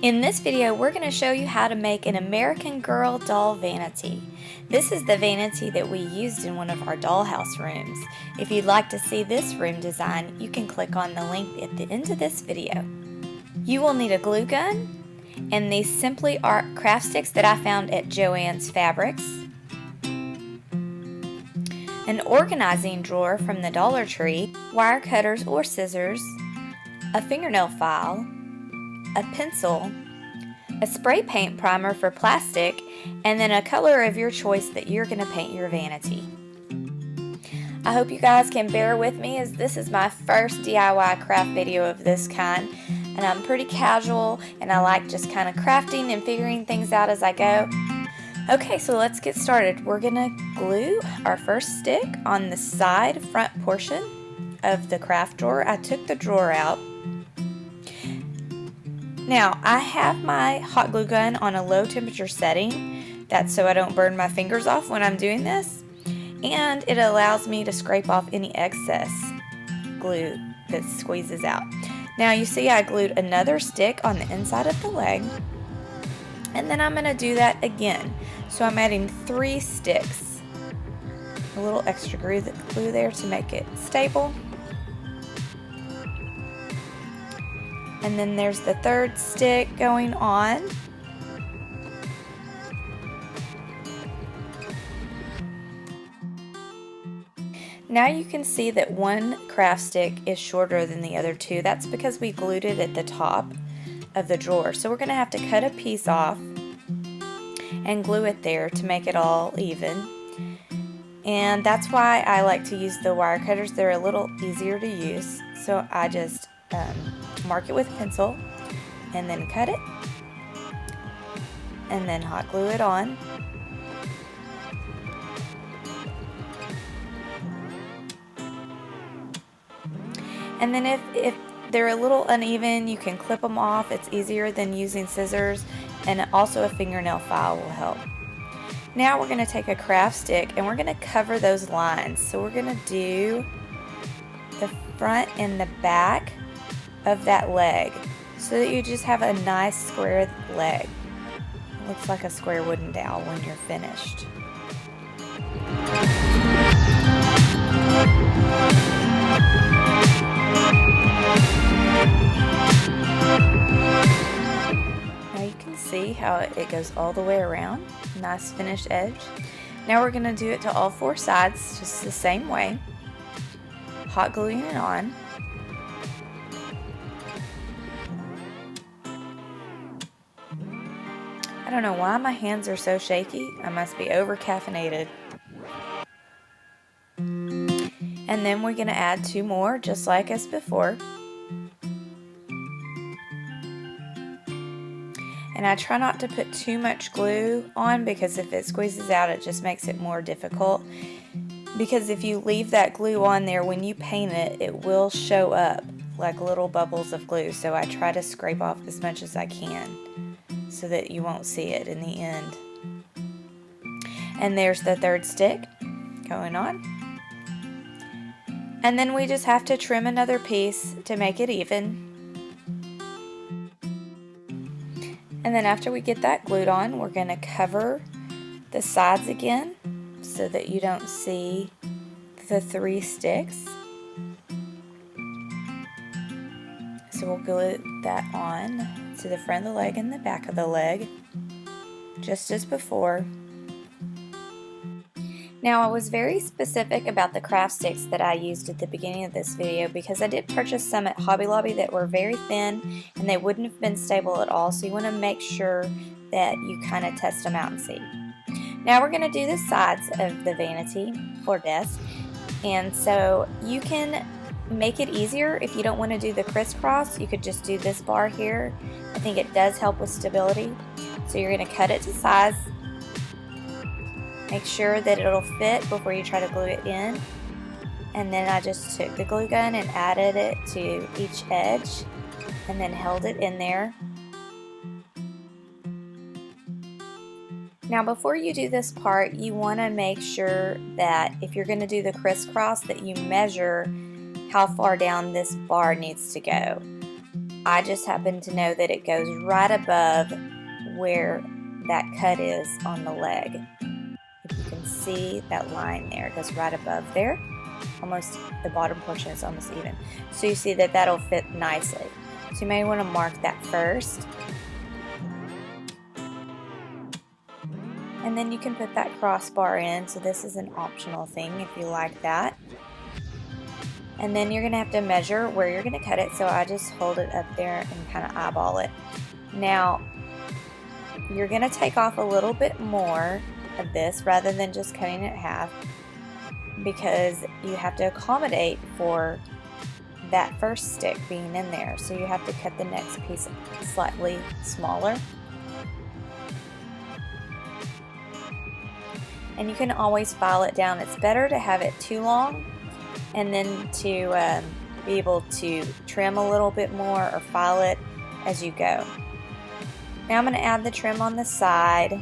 In this video, we're going to show you how to make an American Girl doll vanity. This is the vanity that we used in one of our dollhouse rooms. If you'd like to see this room design, you can click on the link at the end of this video. You will need a glue gun and these Simply Art craft sticks that I found at Joann's Fabrics, an organizing drawer from the Dollar Tree, wire cutters or scissors, a fingernail file, a pencil, a spray paint primer for plastic, and then a color of your choice that you're going to paint your vanity. I hope you guys can bear with me as this is my first DIY craft video of this kind, and I'm pretty casual and I like just kind of crafting and figuring things out as I go. Okay, so let's get started. We're going to glue our first stick on the side front portion of the craft drawer. I took the drawer out. Now, I have my hot glue gun on a low temperature setting. That's so I don't burn my fingers off when I'm doing this. And it allows me to scrape off any excess glue that squeezes out. Now, you see I glued another stick on the inside of the leg. And then I'm going to do that again. So I'm adding 3 sticks. A little extra glue there to make it stable. And then there's the 3rd stick going on. Now you can see that one craft stick is shorter than the other 2. That's because we glued it at the top of the drawer. So we're going to have to cut a piece off and glue it there to make it all even. And that's why I like to use the wire cutters. They're a little easier to use. So I just mark it with a pencil and then cut it and then hot glue it on. And then if they're a little uneven, you can clip them off. It's easier than using scissors, and also a fingernail file will help. Now we're going to take a craft stick and we're going to cover those lines. So we're going to do the front and the back of that leg so that you just have a nice square leg. It looks like a square wooden dowel when you're finished. Now you can see how it goes all the way around. Nice finished edge. Now we're going to do it to all 4 sides just the same way. Hot gluing it on. I don't know why my hands are so shaky. I must be over caffeinated. And then we're going to add 2 more just like as before. And I try not to put too much glue on because if it squeezes out it just makes it more difficult. Because if you leave that glue on there, when you paint it, it will show up like little bubbles of glue. So I try to scrape off as much as I can so that you won't see it in the end. And there's the 3rd stick going on. And then we just have to trim another piece to make it even. And then after we get that glued on, we're going to cover the sides again so that you don't see the 3 sticks. So we'll glue that on to the front of the leg and the back of the leg, just as before. Now I was very specific about the craft sticks that I used at the beginning of this video because I did purchase some at Hobby Lobby that were very thin and they wouldn't have been stable at all, so you want to make sure that you kind of test them out and see. Now we're going to do the sides of the vanity or desk, and so you can make it easier if you don't want to do the crisscross. You could just do this bar here. I think it does help with stability. So you're going to cut it to size. Make sure that it'll fit before you try to glue it in. And then I just took the glue gun and added it to each edge and then held it in there. Now before you do this part, you want to make sure that if you're going to do the crisscross that you measure how far down this bar needs to go. I just happen to know that it goes right above where that cut is on the leg. If you can see that line there, it goes right above there. Almost the bottom portion is almost even. So you see that that'll fit nicely. So you may want to mark that first. And then you can put that crossbar in. So this is an optional thing if you like that. And then you're going to have to measure where you're going to cut it. So I just hold it up there and kind of eyeball it. Now, you're going to take off a little bit more of this rather than just cutting it in half, because you have to accommodate for that first stick being in there. So you have to cut the next piece slightly smaller. And you can always file it down. It's better to have it too long and then to be able to trim a little bit more or file it as you go. Now I'm going to add the trim on the side.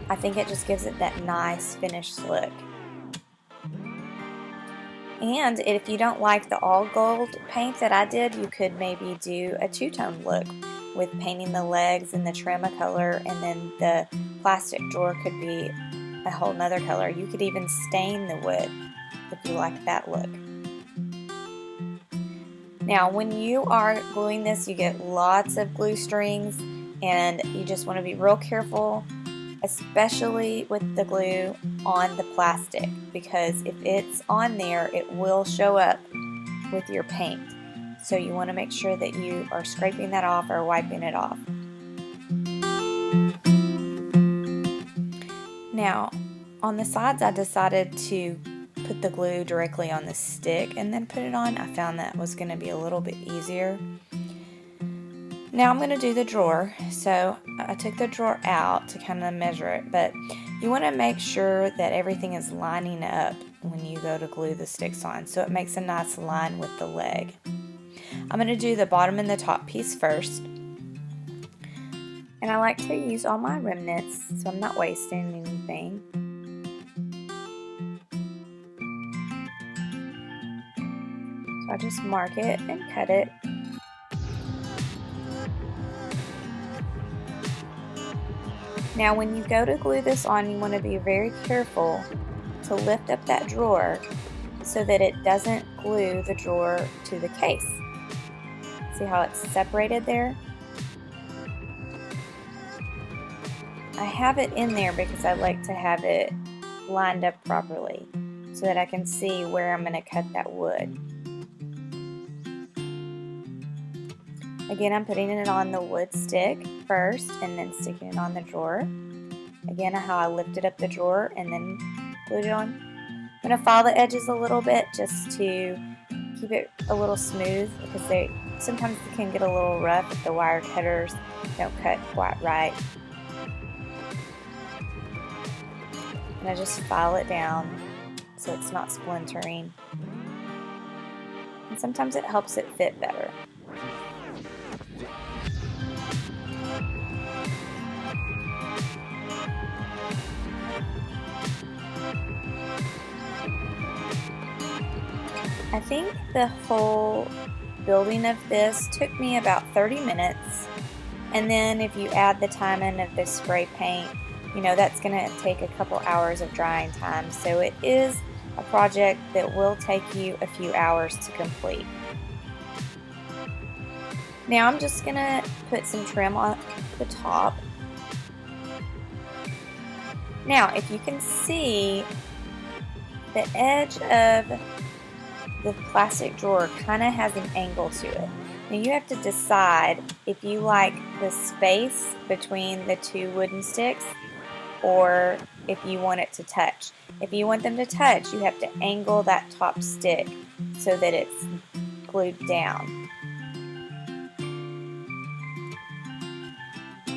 I think it just gives it that nice finished look. And if you don't like the all gold paint that I did, you could maybe do a two-tone look with painting the legs and the trim a color, and then the plastic drawer could be a whole nother color. You could even stain the wood if you like that look. Now when you are gluing this, you get lots of glue strings, and you just want to be real careful, especially with the glue on the plastic, because if it's on there, it will show up with your paint. So you want to make sure that you are scraping that off or wiping it off. Now, on the sides, I decided to put the glue directly on the stick and then put it on. I found that was going to be a little bit easier. Now I'm going to do the drawer. So I took the drawer out to kind of measure it, but you want to make sure that everything is lining up when you go to glue the sticks on, so it makes a nice line with the leg. I'm going to do the bottom and the top piece first. And I like to use all my remnants, so I'm not wasting anything. So I just mark it and cut it. Now when you go to glue this on, you want to be very careful to lift up that drawer so that it doesn't glue the drawer to the case. See how it's separated there? I have it in there because I like to have it lined up properly so that I can see where I'm going to cut that wood. Again, I'm putting it on the wood stick first and then sticking it on the drawer. Again, how I lifted up the drawer and then glued it on. I'm going to file the edges a little bit just to keep it a little smooth, because sometimes they can get a little rough if the wire cutters don't cut quite right. And I just file it down so it's not splintering. And sometimes it helps it fit better. I think the whole building of this took me about 30 minutes, and then if you add the timing of the spray paint, you know, that's going to take a couple hours of drying time, so it is a project that will take you a few hours to complete. Now I'm just going to put some trim on the top. Now if you can see, the edge of the plastic drawer kind of has an angle to it. Now you have to decide if you like the space between the two wooden sticks or if you want it to touch. If you want them to touch, you have to angle that top stick so that it's glued down.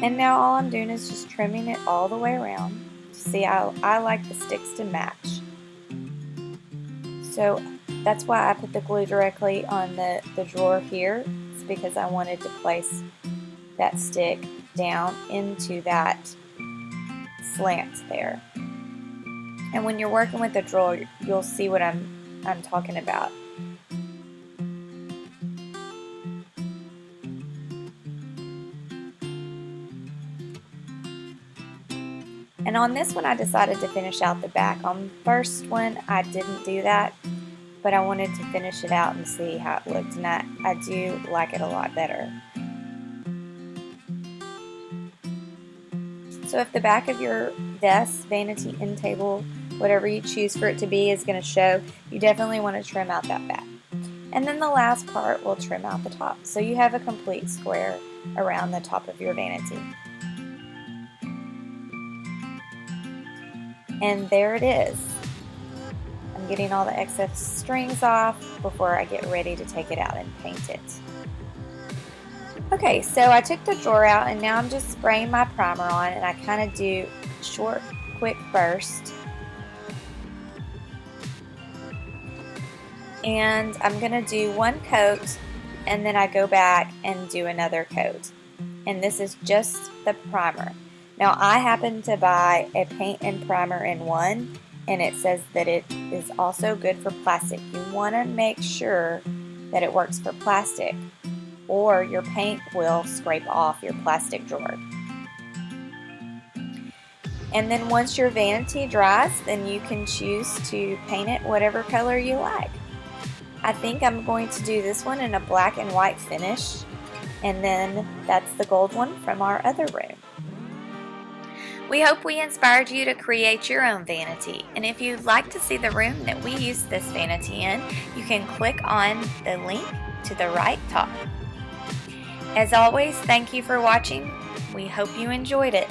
And now all I'm doing is just trimming it all the way around. See, I like the sticks to match. So that's why I put the glue directly on the drawer here. It's because I wanted to place that stick down into that slant there. And when you're working with the drawer, you'll see what I'm talking about. And on this one I decided to finish out the back. On the first one I didn't do that, but I wanted to finish it out and see how it looked, and I do like it a lot better. So if the back of your desk, vanity, end table, whatever you choose for it to be is going to show, you definitely want to trim out that back. And then the last part will trim out the top. So you have a complete square around the top of your vanity. And there it is. I'm getting all the excess strings off before I get ready to take it out and paint it. Okay, so I took the drawer out and now I'm just spraying my primer on, and I kind of do short, quick burst. And I'm going to do one coat and then I go back and do another coat. And this is just the primer. Now I happen to buy a paint and primer in one, and it says that it is also good for plastic. You want to make sure that it works for plastic, or your paint will scrape off your plastic drawer. And then once your vanity dries, then you can choose to paint it whatever color you like. I think I'm going to do this one in a black and white finish, and then that's the gold one from our other room. We hope we inspired you to create your own vanity, and if you'd like to see the room that we used this vanity in, you can click on the link to the right top. As always, thank you for watching. We hope you enjoyed it.